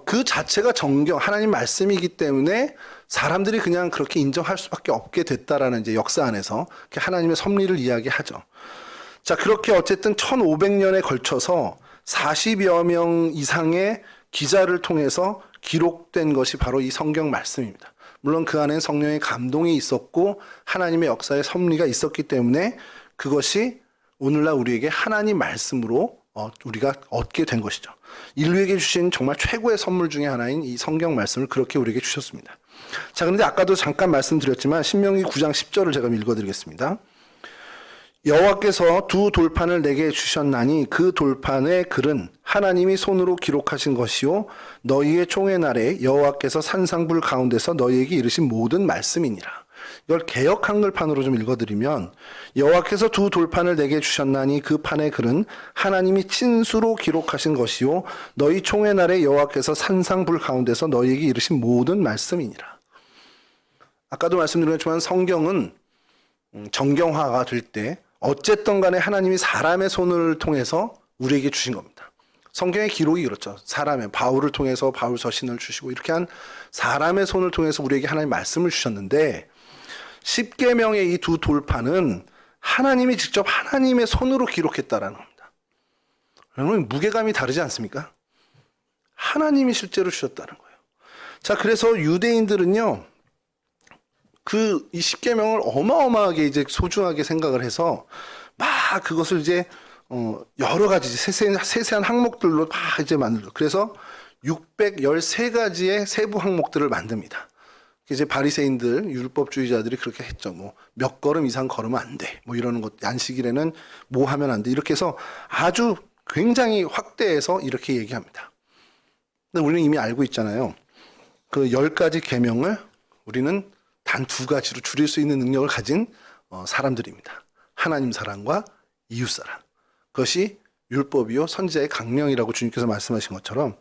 [SPEAKER 1] 그 자체가 정경, 하나님 말씀이기 때문에 사람들이 그냥 그렇게 인정할 수밖에 없게 됐다라는 이제 역사 안에서 하나님의 섭리를 이야기하죠. 자, 그렇게 어쨌든 1500년에 걸쳐서 40여 명 이상의 기자를 통해서 기록된 것이 바로 이 성경 말씀입니다. 물론 그 안에는 성령의 감동이 있었고 하나님의 역사의 섭리가 있었기 때문에 그것이 오늘날 우리에게 하나님 말씀으로 우리가 얻게 된 것이죠. 인류에게 주신 정말 최고의 선물 중에 하나인 이 성경 말씀을 그렇게 우리에게 주셨습니다. 자, 그런데 아까도 잠깐 말씀드렸지만 신명기 9장 10절을 제가 읽어드리겠습니다. 여호와께서 두 돌판을 내게 주셨나니 그 돌판의 글은 하나님이 손으로 기록하신 것이요 너희의 총회 날에 여호와께서 산상불 가운데서 너희에게 이르신 모든 말씀이니라. 이걸 개역 한글판으로 좀 읽어드리면 여호와께서 두 돌판을 내게 주셨나니 그 판의 글은 하나님이 친수로 기록하신 것이요 너희 총회 날에 여호와께서 산상불 가운데서 너희에게 이르신 모든 말씀이니라. 아까도 말씀드렸지만 성경은 정경화가 될 때 어쨌든 간에 하나님이 사람의 손을 통해서 우리에게 주신 겁니다. 성경의 기록이 그렇죠. 사람의 바울을 통해서 바울 서신을 주시고 이렇게 한 사람의 손을 통해서 우리에게 하나님 말씀을 주셨는데 십계명의 이 두 돌판은 하나님이 직접 하나님의 손으로 기록했다라는 겁니다. 여러분 무게감이 다르지 않습니까? 하나님이 실제로 주셨다는 거예요. 자, 그래서 유대인들은요. 이 십계명을 어마어마하게 이제 소중하게 생각을 해서 막 그것을 이제 여러 가지 세세한 항목들로 막 이제 만들고 그래서 613가지의 세부 항목들을 만듭니다. 이제 바리새인들 율법주의자들이 그렇게 했죠. 뭐 몇 걸음 이상 걸으면 안 돼. 뭐 이러는 것 안식일에는 뭐 하면 안 돼. 이렇게 해서 아주 굉장히 확대해서 이렇게 얘기합니다. 근데 우리는 이미 알고 있잖아요. 그 10가지 계명을 우리는 단 2가지로 줄일 수 있는 능력을 가진 사람들입니다. 하나님 사랑과 이웃 사랑. 그것이 율법이요 선지자의 강령이라고 주님께서 말씀하신 것처럼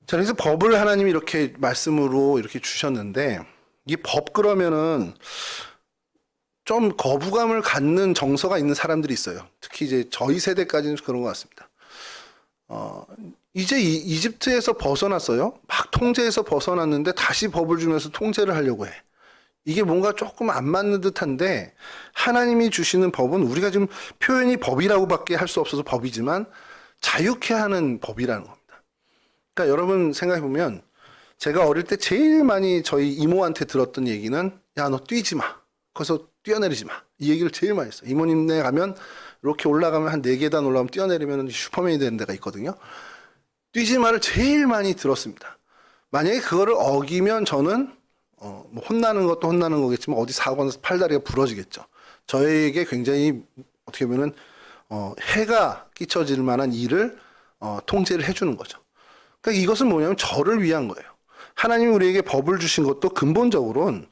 [SPEAKER 1] 자, 그래서 법을 하나님이 이렇게 말씀으로 이렇게 주셨는데 이 법 그러면은 좀 거부감을 갖는 정서가 있는 사람들이 있어요. 특히 이제 저희 세대까지는 그런 것 같습니다. 이제 이집트에서 벗어났어요. 막 통제에서 벗어났는데 다시 법을 주면서 통제를 하려고 해. 이게 뭔가 조금 안 맞는 듯한데 하나님이 주시는 법은 우리가 지금 표현이 법이라고밖에 할 수 없어서 법이지만 자유케 하는 법이라는 겁니다. 그러니까 여러분 생각해 보면 제가 어릴 때 제일 많이 저희 이모한테 들었던 얘기는 야, 너 뛰지 마. 거기서 뛰어내리지 마. 이 얘기를 제일 많이 했어요. 이모님네 가면 이렇게 올라가면 한 4계단 올라가면 뛰어내리면 슈퍼맨이 되는 데가 있거든요. 뛰지 마를 제일 많이 들었습니다. 만약에 그거를 어기면 저는 뭐 혼나는 것도 혼나는 거겠지만 어디 사고 나서 팔다리가 부러지겠죠. 저에게 굉장히 어떻게 보면은 해가 끼쳐질 만한 일을 통제를 해주는 거죠. 그러니까 이것은 뭐냐면 저를 위한 거예요. 하나님이 우리에게 법을 주신 것도 근본적으로는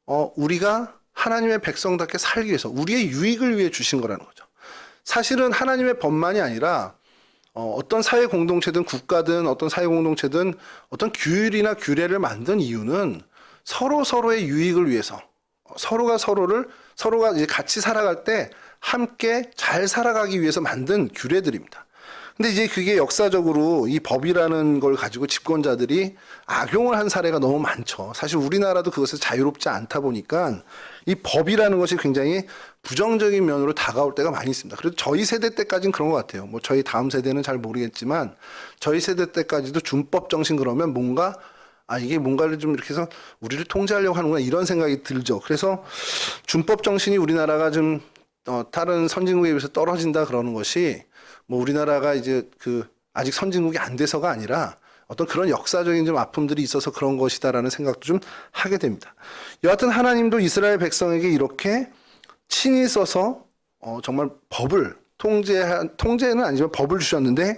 [SPEAKER 1] 우리가 하나님의 백성답게 살기 위해서 우리의 유익을 위해 주신 거라는 거죠. 사실은 하나님의 법만이 아니라 어떤 사회 공동체든 국가든 어떤 사회 공동체든 어떤 규율이나 규례를 만든 이유는 서로의 유익을 위해서 서로가 이제 같이 살아갈 때 함께 잘 살아가기 위해서 만든 규례들입니다. 근데 이제 그게 역사적으로 이 법이라는 걸 가지고 집권자들이 악용을 한 사례가 너무 많죠. 사실 우리나라도 그것에서 자유롭지 않다 보니까 이 법이라는 것이 굉장히 부정적인 면으로 다가올 때가 많이 있습니다. 그래도 저희 세대 때까지는 그런 것 같아요. 뭐 저희 다음 세대는 잘 모르겠지만 저희 세대 때까지도 준법 정신 그러면 뭔가 이게 뭔가를 좀 이렇게 해서 우리를 통제하려고 하는구나 이런 생각이 들죠. 그래서 준법 정신이 우리나라가 좀 다른 선진국에 비해서 떨어진다 그러는 것이 뭐 우리나라가 이제 아직 선진국이 안 돼서가 아니라 어떤 그런 역사적인 좀 아픔들이 있어서 그런 것이다라는 생각도 좀 하게 됩니다. 여하튼 하나님도 이스라엘 백성에게 이렇게 친히 써서 정말 법을 통제는 아니지만 법을 주셨는데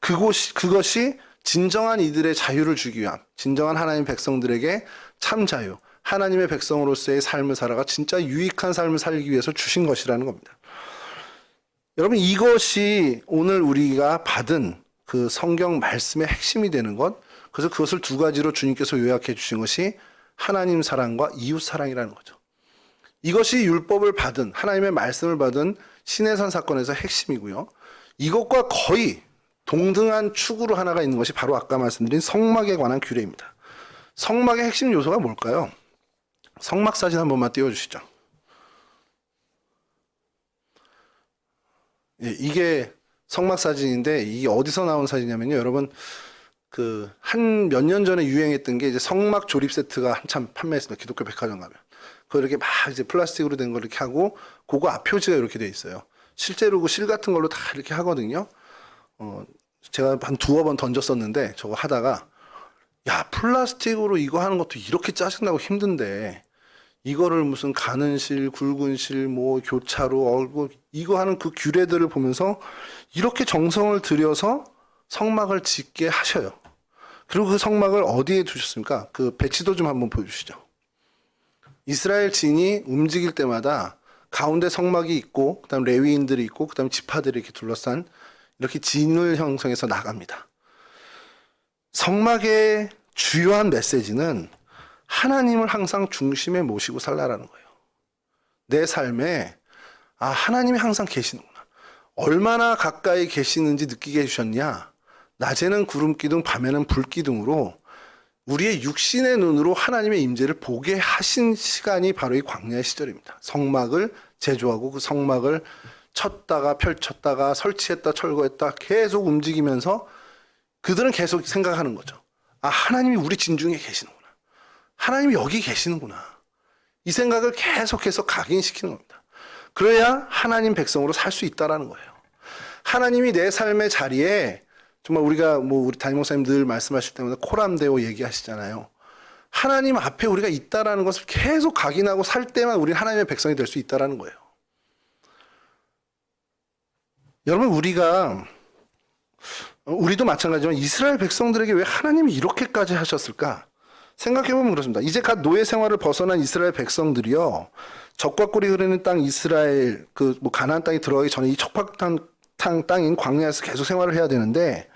[SPEAKER 1] 그것이 진정한 이들의 자유를 주기 위함, 진정한 하나님 백성들에게 참 자유, 하나님의 백성으로서의 삶을 살아가 진짜 유익한 삶을 살기 위해서 주신 것이라는 겁니다. 여러분 이것이 오늘 우리가 받은 그 성경 말씀의 핵심이 되는 것, 그래서 그것을 두 가지로 주님께서 요약해 주신 것이 하나님 사랑과 이웃 사랑이라는 거죠. 이것이 율법을 받은 하나님의 말씀을 받은 시내산 사건에서 핵심이고요. 이것과 거의 동등한 축으로 하나가 있는 것이 바로 아까 말씀드린 성막에 관한 규례입니다. 성막의 핵심 요소가 뭘까요? 성막 사진 한 번만 띄워주시죠. 예, 이게 성막 사진인데 이게 어디서 나온 사진이냐면요. 여러분 한 몇 년 전에 유행했던 게 이제 성막 조립 세트가 한참 판매했습니다. 기독교 백화점 가면. 그거 이렇게 막 이제 플라스틱으로 된 걸 이렇게 하고 그거 앞 표지가 이렇게 돼 있어요. 실제로 그 실 같은 걸로 다 이렇게 하거든요. 제가 한 두어 번 던졌었는데 저거 하다가 야, 플라스틱으로 이거 하는 것도 이렇게 짜증나고 힘든데 이거를 무슨 가는 실, 굵은 실, 뭐 교차로, 얼굴 이거 하는 그 규례들을 보면서 이렇게 정성을 들여서 성막을 짓게 하셔요. 그리고 그 성막을 어디에 두셨습니까? 그 배치도 좀 한번 보여주시죠. 이스라엘 진이 움직일 때마다 가운데 성막이 있고 그다음 레위인들이 있고 그다음 지파들이 이렇게 둘러싼 이렇게 진을 형성해서 나갑니다. 성막의 주요한 메시지는 하나님을 항상 중심에 모시고 살라라는 거예요. 내 삶에 하나님이 항상 계시는구나. 얼마나 가까이 계시는지 느끼게 해주셨냐. 낮에는 구름기둥, 밤에는 불기둥으로 우리의 육신의 눈으로 하나님의 임재를 보게 하신 시간이 바로 이 광야의 시절입니다. 성막을 제조하고 그 성막을 쳤다가 펼쳤다가 설치했다 철거했다 계속 움직이면서 그들은 계속 생각하는 거죠. 하나님이 우리 진중에 계시는구나. 하나님이 여기 계시는구나. 이 생각을 계속해서 각인시키는 겁니다. 그래야 하나님 백성으로 살 수 있다라는 거예요. 하나님이 내 삶의 자리에 정말 우리가 우리 담임 목사님 늘 말씀하실 때마다 코람데오 얘기하시잖아요. 하나님 앞에 우리가 있다라는 것을 계속 각인하고 살 때만 우리는 하나님의 백성이 될 수 있다라는 거예요. 여러분 우리도 마찬가지지만 이스라엘 백성들에게 왜 하나님이 이렇게까지 하셨을까? 생각해보면 그렇습니다. 이제 갓 노예 생활을 벗어난 이스라엘 백성들이요. 적과 꿀이 흐르는 땅 이스라엘 가나안 땅에 들어가기 전에 이 척박한 땅인 광야에서 계속 생활을 해야 되는데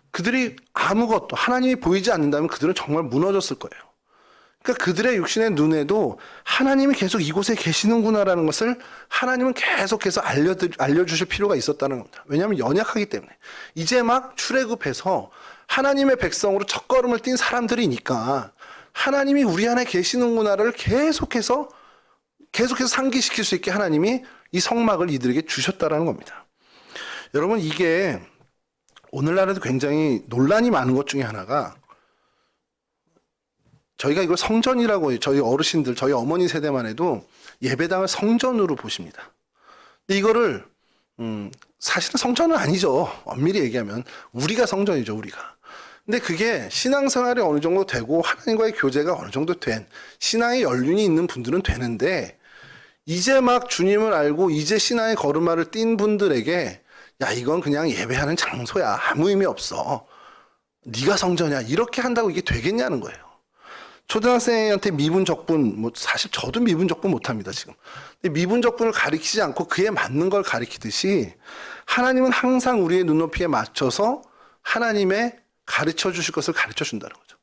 [SPEAKER 1] 그들이 아무것도 하나님이 보이지 않는다면 그들은 정말 무너졌을 거예요. 그러니까 그들의 육신의 눈에도 하나님이 계속 이곳에 계시는구나라는 것을 하나님은 계속해서 알려주실 필요가 있었다는 겁니다. 왜냐하면 연약하기 때문에. 이제 막 출애굽해서 하나님의 백성으로 첫걸음을 띈 사람들이니까 하나님이 우리 안에 계시는구나를 계속해서 상기시킬 수 있게 하나님이 이 성막을 이들에게 주셨다라는 겁니다. 여러분, 이게 오늘날에도 굉장히 논란이 많은 것 중에 하나가, 저희가 이걸 성전이라고 해요. 저희 어르신들, 저희 어머니 세대만 해도 예배당을 성전으로 보십니다. 근데 이거를 사실은 성전은 아니죠. 엄밀히 얘기하면 우리가 성전이죠, 우리가. 근데 그게 신앙생활이 어느 정도 되고 하나님과의 교제가 어느 정도 된 신앙의 연륜이 있는 분들은 되는데, 이제 막 주님을 알고 이제 신앙의 걸음마를 띈 분들에게 야, 이건 그냥 예배하는 장소야, 아무 의미 없어, 네가 성전이야, 이렇게 한다고 이게 되겠냐는 거예요. 초등학생한테 미분적분, 뭐 사실 저도 미분적분 못합니다 지금. 근데 미분적분을 가리키지 않고 그에 맞는 걸 가리키듯이 하나님은 항상 우리의 눈높이에 맞춰서 하나님의 가르쳐 주실 것을 가르쳐 준다는 거죠.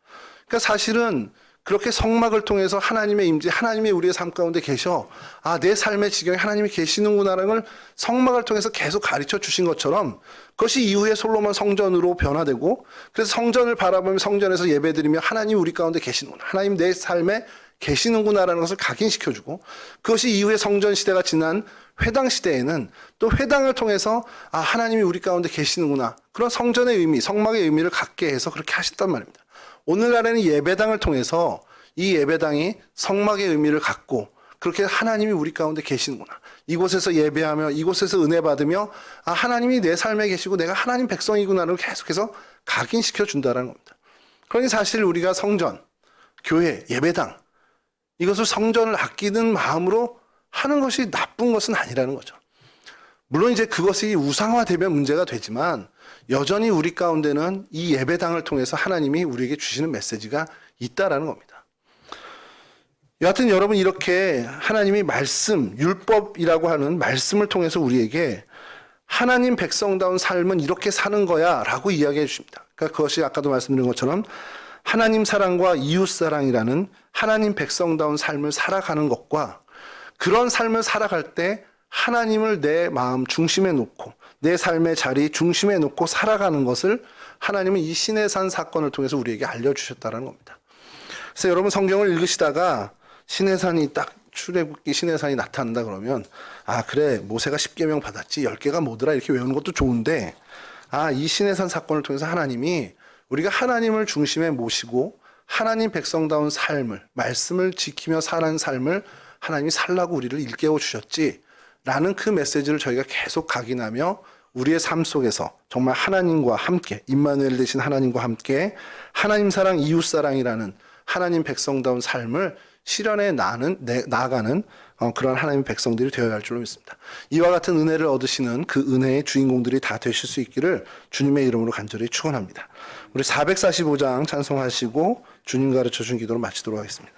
[SPEAKER 1] 그러니까 사실은 그렇게 성막을 통해서 하나님의 임재, 하나님이 우리의 삶 가운데 계셔, 아, 내 삶의 지경에 하나님이 계시는구나라는 걸 성막을 통해서 계속 가르쳐 주신 것처럼, 그것이 이후에 솔로몬 성전으로 변화되고, 그래서 성전을 바라보며 성전에서 예배드리며 하나님 우리 가운데 계시는구나, 하나님 내 삶에 계시는구나라는 것을 각인시켜주고, 그것이 이후에 성전 시대가 지난 회당 시대에는 또 회당을 통해서 아, 하나님이 우리 가운데 계시는구나, 그런 성전의 의미, 성막의 의미를 갖게 해서 그렇게 하셨단 말입니다. 오늘날에는 예배당을 통해서 이 예배당이 성막의 의미를 갖고, 그렇게 하나님이 우리 가운데 계시는구나, 이곳에서 예배하며 이곳에서 은혜 받으며 아, 하나님이 내 삶에 계시고 내가 하나님 백성이구나를 계속해서 각인시켜 준다는 겁니다. 그러니 사실 우리가 성전, 교회, 예배당, 이것을 성전을 아끼는 마음으로 하는 것이 나쁜 것은 아니라는 거죠. 물론 이제 그것이 우상화되면 문제가 되지만 여전히 우리 가운데는 이 예배당을 통해서 하나님이 우리에게 주시는 메시지가 있다라는 겁니다. 여하튼 여러분, 이렇게 하나님이 말씀, 율법이라고 하는 말씀을 통해서 우리에게 하나님 백성다운 삶은 이렇게 사는 거야 라고 이야기해 주십니다. 그러니까 그것이 아까도 말씀드린 것처럼 하나님 사랑과 이웃 사랑이라는 하나님 백성다운 삶을 살아가는 것과, 그런 삶을 살아갈 때 하나님을 내 마음 중심에 놓고 내 삶의 자리 중심에 놓고 살아가는 것을 하나님은 이 시내산 사건을 통해서 우리에게 알려주셨다는 겁니다. 그래서 여러분, 성경을 읽으시다가 시내산이 딱 출애굽기 시내산이 나타난다 그러면 아, 그래, 모세가 10계명 받았지 10개가 뭐더라 이렇게 외우는 것도 좋은데, 아, 이 시내산 사건을 통해서 하나님이 우리가 하나님을 중심에 모시고 하나님 백성다운 삶을, 말씀을 지키며 사는 삶을 하나님이 살라고 우리를 일깨워 주셨지 라는 그 메시지를 저희가 계속 각인하며 우리의 삶 속에서 정말 하나님과 함께, 임마누엘 되신 하나님과 함께 하나님 사랑, 이웃 사랑이라는 하나님 백성다운 삶을 실현해 나아가는 그런 하나님의 백성들이 되어야 할 줄로 믿습니다. 이와 같은 은혜를 얻으시는 그 은혜의 주인공들이 다 되실 수 있기를 주님의 이름으로 간절히 축원합니다. 우리 445장 찬송하시고 주님 가르쳐 준 기도로 마치도록 하겠습니다.